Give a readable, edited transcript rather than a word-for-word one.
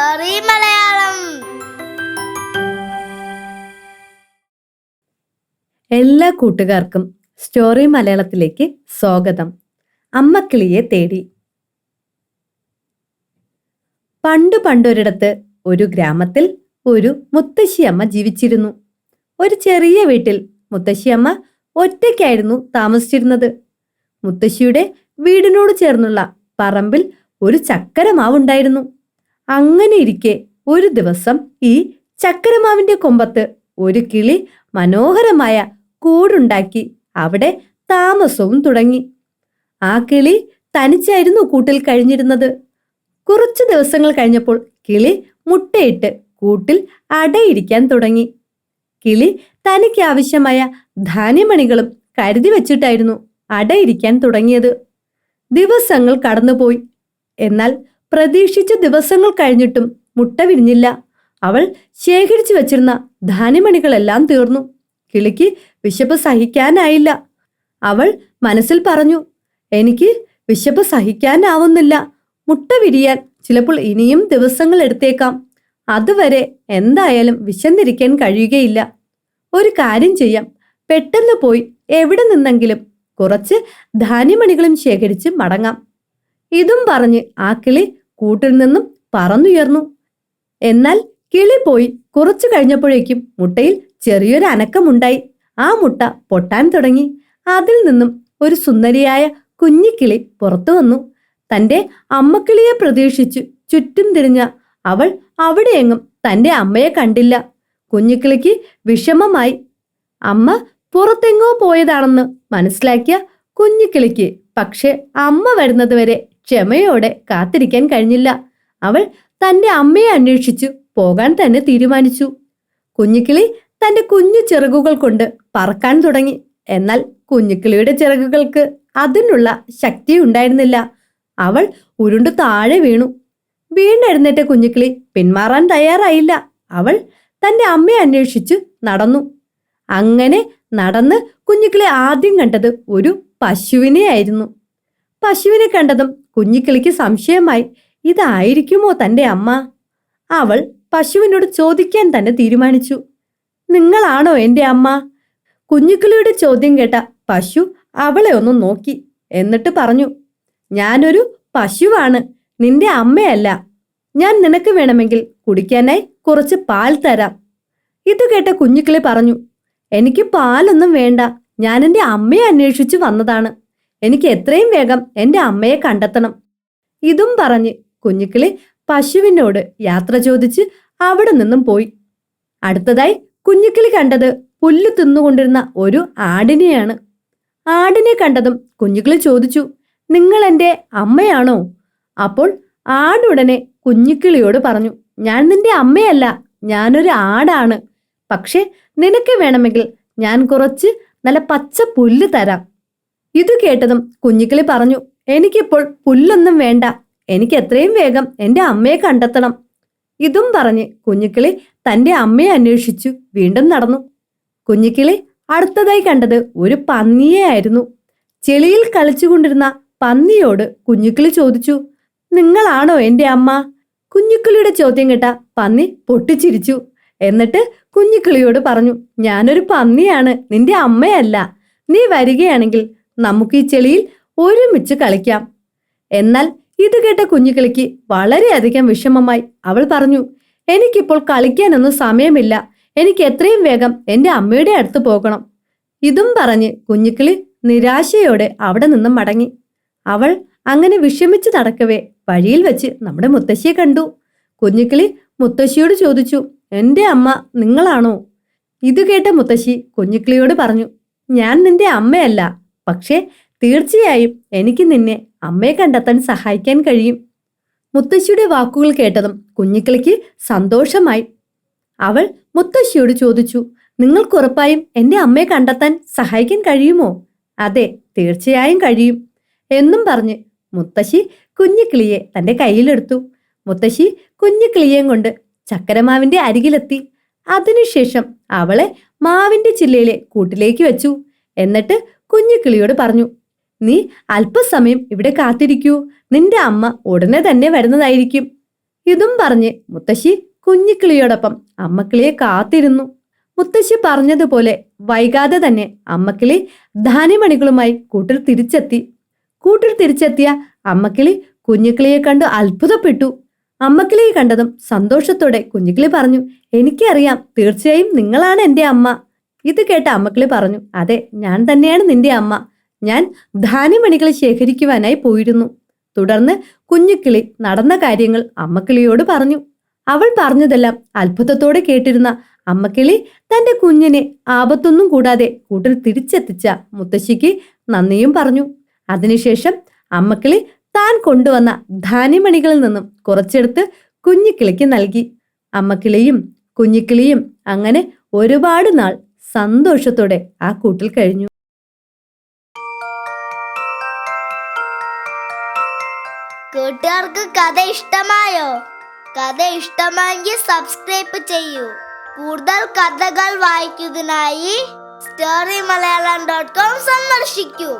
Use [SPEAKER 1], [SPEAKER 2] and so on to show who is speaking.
[SPEAKER 1] Story Malayalam.
[SPEAKER 2] എല്ലാ കൂട്ടുകാർക്കും story മലയാളത്തിലേക്ക് സ്വാഗതം. അമ്മക്കിളിയെ തേടി. പണ്ടൊരിടത്ത് ഒരു ഗ്രാമത്തിൽ ഒരു മുത്തശ്ശിയമ്മ ജീവിച്ചിരുന്നു. ഒരു ചെറിയ വീട്ടിൽ മുത്തശ്ശിയമ്മ ഒറ്റയ്ക്കായിരുന്നു താമസിച്ചിരുന്നത്. മുത്തശ്ശിയുടെ വീടിനോട് ചേർന്നുള്ള പറമ്പിൽ ഒരു ചക്കരമാവുണ്ടായിരുന്നു. അങ്ങനെ ഇരിക്കെ ഒരു ദിവസം ഈ ചക്കരമാവിന്റെ കൊമ്പത്ത് ഒരു കിളി മനോഹരമായ കൂടുണ്ടാക്കി അവിടെ താമസവും തുടങ്ങി. ആ കിളി തനിച്ചായിരുന്നു കൂട്ടിൽ കഴിഞ്ഞിരുന്നത്. കുറച്ചു ദിവസങ്ങൾ കഴിഞ്ഞപ്പോൾ കിളി മുട്ടയിട്ട് കൂട്ടിൽ അടയിരിക്കാൻ തുടങ്ങി. കിളി തനിക്ക് ആവശ്യമായ ധാന്യമണികളും കരുതി വച്ചിട്ടായിരുന്നു അടയിരിക്കാൻ തുടങ്ങിയത്. ദിവസങ്ങൾ കടന്നുപോയി. എന്നാൽ പ്രതീക്ഷിച്ച ദിവസങ്ങൾ കഴിഞ്ഞിട്ടും മുട്ട വിരിഞ്ഞില്ല. അവൾ ശേഖരിച്ചു വച്ചിരുന്ന ധാന്യമണികളെല്ലാം തീർന്നു. കിളിക്ക് വിശപ്പ് സഹിക്കാനായില്ല. അവൾ മനസ്സിൽ പറഞ്ഞു, എനിക്ക് വിശപ്പ് സഹിക്കാനാവുന്നില്ല. മുട്ട വിരിയാൻ ചിലപ്പോൾ ഇനിയും ദിവസങ്ങൾ എടുത്തേക്കാം. അതുവരെ എന്തായാലും വിശന്നിരിക്കാൻ കഴിയുകയില്ല. ഒരു കാര്യം ചെയ്യാം, പെട്ടെന്ന് പോയി എവിടെ നിന്നെങ്കിലും കുറച്ച് ധാന്യമണികളും ശേഖരിച്ച് മടങ്ങാം. ഇതും പറഞ്ഞ് ആ കിളി കൂട്ടിൽ നിന്നും പറന്നുയർന്നു. എന്നാൽ കിളി പോയി കുറച്ചു കഴിഞ്ഞപ്പോഴേക്കും മുട്ടയിൽ ചെറിയൊരു അനക്കമുണ്ടായി. ആ മുട്ട പൊട്ടാൻ തുടങ്ങി. അതിൽ നിന്നും ഒരു സുന്ദരിയായ കുഞ്ഞിക്കിളി പുറത്തു വന്നു. തന്റെ അമ്മക്കിളിയെ പ്രതീക്ഷിച്ചു ചുറ്റും തിരിഞ്ഞ അവൾ അവിടെയെങ്ങും തന്റെ അമ്മയെ കണ്ടില്ല. കുഞ്ഞിക്കിളിക്ക് വിഷമമായി. അമ്മ പുറത്തെങ്ങോ പോയതാണെന്ന് മനസ്സിലാക്കിയ കുഞ്ഞിക്കിളിക്ക് പക്ഷെ അമ്മ വരുന്നതുവരെ ക്ഷമയോടെ കാത്തിരിക്കാൻ കഴിഞ്ഞില്ല. അവൾ തന്റെ അമ്മയെ അന്വേഷിച്ചു പോകാൻ തന്നെ തീരുമാനിച്ചു. കുഞ്ഞിക്കിളി തന്റെ കുഞ്ഞു ചിറകുകൾ കൊണ്ട് പറക്കാൻ തുടങ്ങി. എന്നാൽ കുഞ്ഞിക്കിളിയുടെ ചിറകുകൾക്ക് അതിനുള്ള ശക്തി ഉണ്ടായിരുന്നില്ല. അവൾ ഉരുണ്ടു താഴെ വീണു. വീണെഴുന്നേറ്റ കുഞ്ഞിക്കിളി പിന്മാറാൻ തയ്യാറായില്ല. അവൾ തന്റെ അമ്മയെ അന്വേഷിച്ചു നടന്നു. അങ്ങനെ നടന്ന് കുഞ്ഞിക്കിളി ആദ്യം കണ്ടത് ഒരു പശുവിനെ ആയിരുന്നു. പശുവിനെ കണ്ടതും കുഞ്ഞിക്കിളിക്ക് സംശയമായി. ഇതായിരിക്കുമോ തന്റെ അമ്മ? അവൾ പശുവിനോട് ചോദിക്കാൻ തന്നെ തീരുമാനിച്ചു. നിങ്ങളാണോ എൻ്റെ അമ്മ? കുഞ്ഞിക്കിളിയുടെ ചോദ്യം കേട്ട പശു അവളെ ഒന്ന് നോക്കി. എന്നിട്ട് പറഞ്ഞു, ഞാനൊരു പശുവാണ്, നിന്റെ അമ്മയല്ല. ഞാൻ നിനക്ക് വേണമെങ്കിൽ കുടിക്കാനായി കുറച്ച് പാൽ തരാം. ഇത് കേട്ട കുഞ്ഞിക്കിളി പറഞ്ഞു, എനിക്ക് പാലൊന്നും വേണ്ട. ഞാൻ എൻ്റെ അമ്മയെ അന്വേഷിച്ചു വന്നതാണ്. എനിക്ക് എത്രയും വേഗം എൻ്റെ അമ്മയെ കണ്ടെത്തണം. ഇതും പറഞ്ഞ് കുഞ്ഞിക്കിളി പശുവിനോട് യാത്ര ചോദിച്ച് അവിടെ നിന്നും പോയി. അടുത്തതായി കുഞ്ഞിക്കിളി കണ്ടത് പുല്ല് തിന്നുകൊണ്ടിരുന്ന ഒരു ആടിനെയാണ്. ആടിനെ കണ്ടതും കുഞ്ഞിക്കിളി ചോദിച്ചു, നിങ്ങൾ എൻ്റെ അമ്മയാണോ? അപ്പോൾ ആടുടനെ കുഞ്ഞിക്കിളിയോട് പറഞ്ഞു, ഞാൻ നിന്റെ അമ്മയല്ല, ഞാനൊരു ആടാണ്. പക്ഷെ നിനക്ക് വേണമെങ്കിൽ ഞാൻ കുറച്ച് നല്ല പച്ച പുല്ല് തരാം. ഇത് കേട്ടതും കുഞ്ഞിക്കിളി പറഞ്ഞു, എനിക്കിപ്പോൾ പുല്ലൊന്നും വേണ്ട. എനിക്ക് എത്രയും വേഗം എൻ്റെ അമ്മയെ കണ്ടെത്തണം. ഇതും പറഞ്ഞ് കുഞ്ഞിക്കിളി തന്റെ അമ്മയെ അന്വേഷിച്ചു വീണ്ടും നടന്നു. കുഞ്ഞിക്കിളി അടുത്തതായി കണ്ടത് ഒരു പന്നിയെ ആയിരുന്നു. ചെളിയിൽ കളിച്ചുകൊണ്ടിരുന്ന പന്നിയോട് കുഞ്ഞിക്കിളി ചോദിച്ചു, നിങ്ങളാണോ എൻ്റെ അമ്മ? കുഞ്ഞിക്കിളിയുടെ ചോദ്യം കേട്ട പന്നി പൊട്ടിച്ചിരിച്ചു. എന്നിട്ട് കുഞ്ഞിക്കിളിയോട് പറഞ്ഞു, ഞാനൊരു പന്നിയാണ്, നിന്റെ അമ്മയല്ല. നീ വരികയാണെങ്കിൽ നമുക്ക് ഈ ചെളിയിൽ ഒരുമിച്ച് കളിക്കാം. എന്നാൽ ഇത് കേട്ട കുഞ്ഞിക്കിളിക്ക് വളരെയധികം വിഷമമായി. അവൾ പറഞ്ഞു, എനിക്കിപ്പോൾ കളിക്കാനൊന്നും സമയമില്ല. എനിക്ക് എത്രയും വേഗം എൻ്റെ അമ്മയുടെ അടുത്ത് പോകണം. ഇതും പറഞ്ഞ് കുഞ്ഞിക്കിളി നിരാശയോടെ അവിടെ നിന്നും മടങ്ങി. അവൾ അങ്ങനെ വിഷമിച്ച് നടക്കവേ വഴിയിൽ വെച്ച് നമ്മുടെ മുത്തശ്ശിയെ കണ്ടു. കുഞ്ഞിക്കിളി മുത്തശ്ശിയോട് ചോദിച്ചു, എൻ്റെ അമ്മ നിങ്ങളാണോ? ഇത് കേട്ട മുത്തശ്ശി കുഞ്ഞിക്കിളിയോട് പറഞ്ഞു, ഞാൻ നിന്റെ അമ്മയല്ല, പക്ഷേ തീർച്ചയായും എനിക്ക് നിന്നെ അമ്മയെ കണ്ടെത്താൻ സഹായിക്കാൻ കഴിയും. മുത്തശ്ശിയുടെ വാക്കുകൾ കേട്ടതും കുഞ്ഞിക്കിളിക്ക് സന്തോഷമായി. അവൾ മുത്തശ്ശിയോട് ചോദിച്ചു, നിങ്ങൾക്ക് ഉറപ്പായും എൻ്റെ അമ്മയെ കണ്ടെത്താൻ സഹായിക്കാൻ കഴിയുമോ? അതെ, തീർച്ചയായും കഴിയും എന്നും പറഞ്ഞ് മുത്തശ്ശി കുഞ്ഞിക്കിളിയെ തന്റെ കയ്യിലെടുത്തു. മുത്തശ്ശി കുഞ്ഞിക്കിളിയേയും കൊണ്ട് ചക്കരമാവിന്റെ അരികിലെത്തി. അതിനുശേഷം അവളെ മാവിന്റെ ചില്ലയിലെ കൂട്ടിലേക്ക് വെച്ചു. എന്നിട്ട് കുഞ്ഞിക്കിളിയോട് പറഞ്ഞു, നീ അല്പസമയം ഇവിടെ കാത്തിരിക്കൂ, നിന്റെ അമ്മ ഉടനെ തന്നെ വരുന്നതായിരിക്കും. ഇതും പറഞ്ഞ് മുത്തശ്ശി കുഞ്ഞിക്കിളിയോടൊപ്പം അമ്മക്കിളിയെ കാത്തിരുന്നു. മുത്തശ്ശി പറഞ്ഞതുപോലെ വൈകാതെ തന്നെ അമ്മക്കിളി ധാന്യമണികളുമായി കൂട്ടിൽ തിരിച്ചെത്തിയ അമ്മക്കിളി കുഞ്ഞിക്കിളിയെ കണ്ടു അത്ഭുതപ്പെട്ടു. അമ്മക്കിളിയെ കണ്ടതും സന്തോഷത്തോടെ കുഞ്ഞിക്കിളി പറഞ്ഞു, എനിക്കറിയാം, തീർച്ചയായും നിങ്ങളാണ് എൻ്റെ അമ്മ. ഇത് കേട്ട അമ്മക്കിളി പറഞ്ഞു, അതെ, ഞാൻ തന്നെയാണ് നിന്റെ അമ്മ. ഞാൻ ധാന്യമണികൾ ശേഖരിക്കുവാനായി പോയിരുന്നു. തുടർന്ന് കുഞ്ഞിക്കിളി നടന്ന കാര്യങ്ങൾ അമ്മക്കിളിയോട് പറഞ്ഞു. അവൾ പറഞ്ഞതെല്ലാം അത്ഭുതത്തോടെ കേട്ടിരുന്ന അമ്മക്കിളി തന്റെ കുഞ്ഞിനെ ആപത്തൊന്നും കൂടാതെ കൂട്ടിൽ തിരിച്ചെത്തിച്ച മുത്തശ്ശിക്ക് നന്ദിയും പറഞ്ഞു. അതിനുശേഷം അമ്മക്കിളി താൻ കൊണ്ടുവന്ന ധാന്യമണികളിൽ നിന്നും കുറച്ചെടുത്ത് കുഞ്ഞിക്കിളിക്ക് നൽകി. അമ്മക്കിളിയും കുഞ്ഞിക്കിളിയും അങ്ങനെ ഒരുപാട് നാൾ സന്തോഷത്തോടെ ആ കൂട്ടിൽ കഴിഞ്ഞു.
[SPEAKER 1] കൂട്ടുകാർക്ക് കഥ ഇഷ്ടമായോ? കഥ ഇഷ്ടമായെങ്കിൽ സബ്സ്ക്രൈബ് ചെയ്യൂ. കൂടുതൽ കഥകൾ വായിക്കുന്നതിനായി storyMalayalam.com സന്ദർശിക്കൂ.